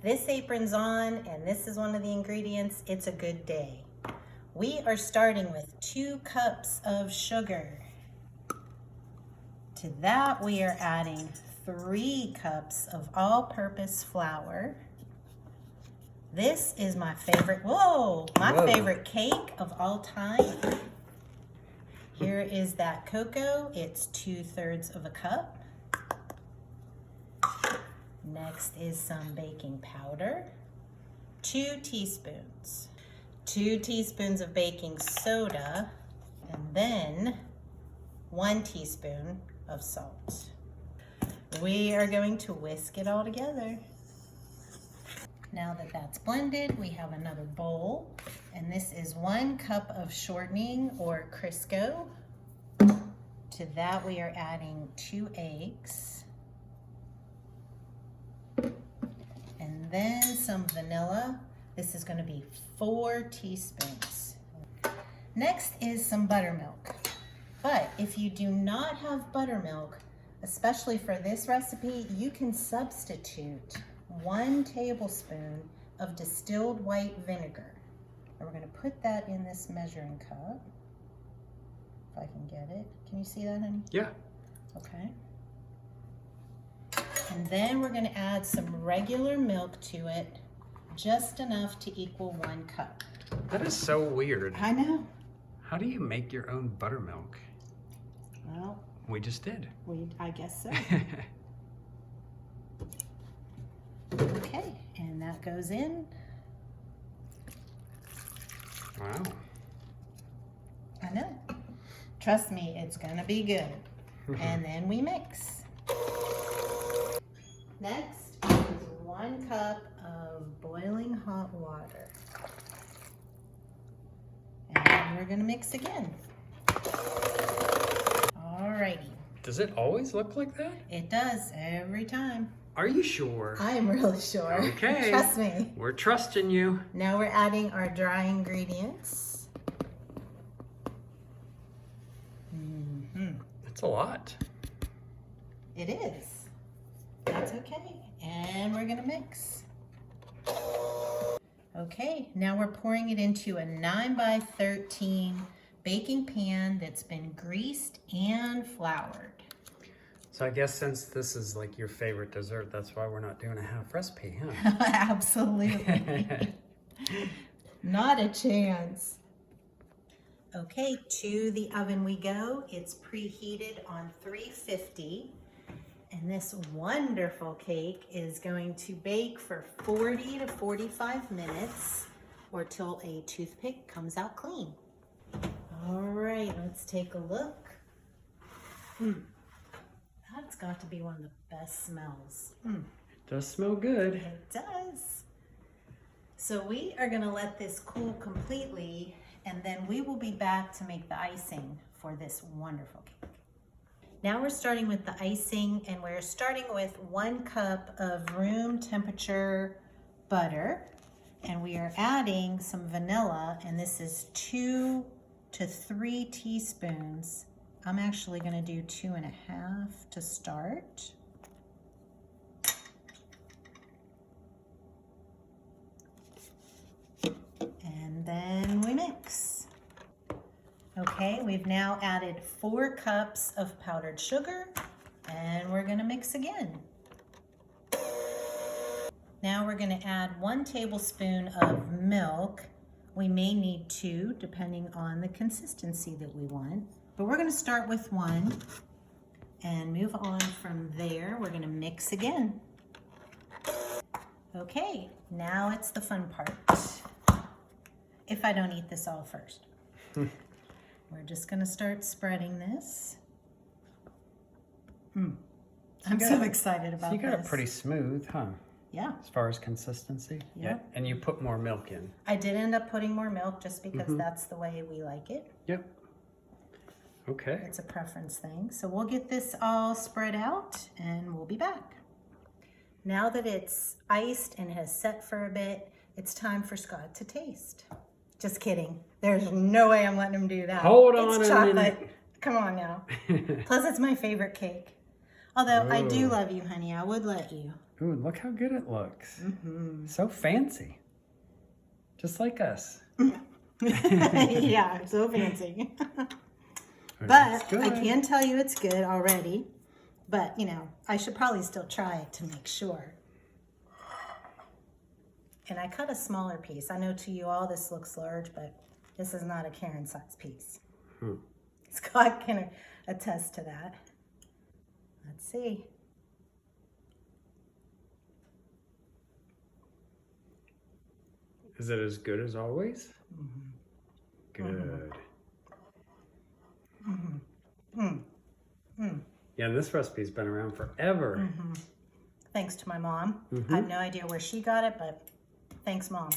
This apron's on, and this is one of the ingredients. It's a good day. We are starting with 2 cups of sugar. To that, we are adding 3 cups of all-purpose flour. This is my favorite, favorite cake of all time. Here is that cocoa. It's 2/3 of a cup. Next is some baking powder, 2 teaspoons, 2 teaspoons of baking soda, and then 1 teaspoon of salt. We are going to whisk it all together. Now that that's blended, we have another bowl, and this is 1 cup of shortening or Crisco. To that, we are adding 2 eggs. And then some vanilla. This is going to be 4 teaspoons. Next is some buttermilk. But if you do not have buttermilk, especially for this recipe, you can substitute 1 tablespoon of distilled white vinegar. And we're going to put that in this measuring cup. If I can get it. Can you see that, honey? Yeah. Okay. And then we're going to add some regular milk to it, just enough to equal 1 cup. That is so weird. I know. How do you make your own buttermilk? Well, we just did. I guess so. Okay, and that goes in. Wow. I know. Trust me, it's gonna be good. And then we mix. Next is 1 cup of boiling hot water. And we're gonna mix again. Alrighty. Does it always look like that? It does, every time. Are you sure? I'm really sure. Okay. Trust me. We're trusting you. Now we're adding our dry ingredients. That's a lot. It is. That's okay. And we're gonna mix. Okay, now we're pouring it into a 9x13 baking pan that's been greased and floured. So I guess since this is like your favorite dessert, that's why we're not doing a half recipe, huh? Absolutely. Not a chance. Okay, to the oven we go. It's preheated on 350. And this wonderful cake is going to bake for 40 to 45 minutes or till a toothpick comes out clean. All right, let's take a look. That's got to be one of the best smells. It does smell good. It does. So we are going to let this cool completely, and then we will be back to make the icing for this wonderful cake. Now we're starting with the icing, and we're starting with 1 cup of room temperature butter, and we are adding some vanilla, and this is 2 to 3 teaspoons. I'm actually going to do 2.5 to start. And then we mix. Okay, we've now added 4 cups of powdered sugar, and we're going to mix again. Now we're going to add 1 tablespoon of milk. We may need 2, depending on the consistency that we want. But we're going to start with 1 and move on from there. We're going to mix again. Okay, now it's the fun part. If I don't eat this all first. We're just going to start spreading this. I'm so excited about this. You got it pretty smooth, huh? Yeah. As far as consistency? Yeah. And you put more milk in. I did end up putting more milk just because that's the way we like it. Yep. Okay. It's a preference thing. So we'll get this all spread out and we'll be back. Now that it's iced and has set for a bit, it's time for Scott to taste. Just kidding. There's no way I'm letting him do that. Hold on it's a chocolate. minute. Come on now. Plus, it's my favorite cake. Although I do love you, honey. I would let you. Ooh, look how good it looks. Mm-hmm. So fancy. Just like us. Yeah, so fancy. That's But good. I can tell you it's good already. But, you know, I should probably still try it to make sure. And I cut a smaller piece. I know to you all this looks large, but this is not a Karen size piece. Scott can attest to that. Let's see. Is it as good as always? Mm-hmm. Good. Mm-hmm. Mm-hmm. Yeah, this recipe's been around forever. Mm-hmm. Thanks to my mom. Mm-hmm. I have no idea where she got it, but thanks, Mom.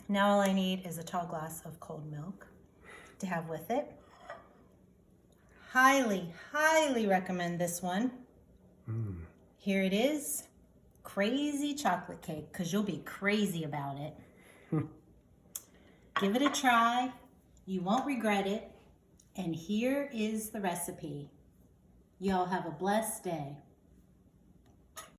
Now all I need is a tall glass of cold milk to have with it. Highly, highly recommend this one. Here it is. Crazy chocolate cake, because you'll be crazy about it. Give it a try. You won't regret it. And here is the recipe. Y'all have a blessed day.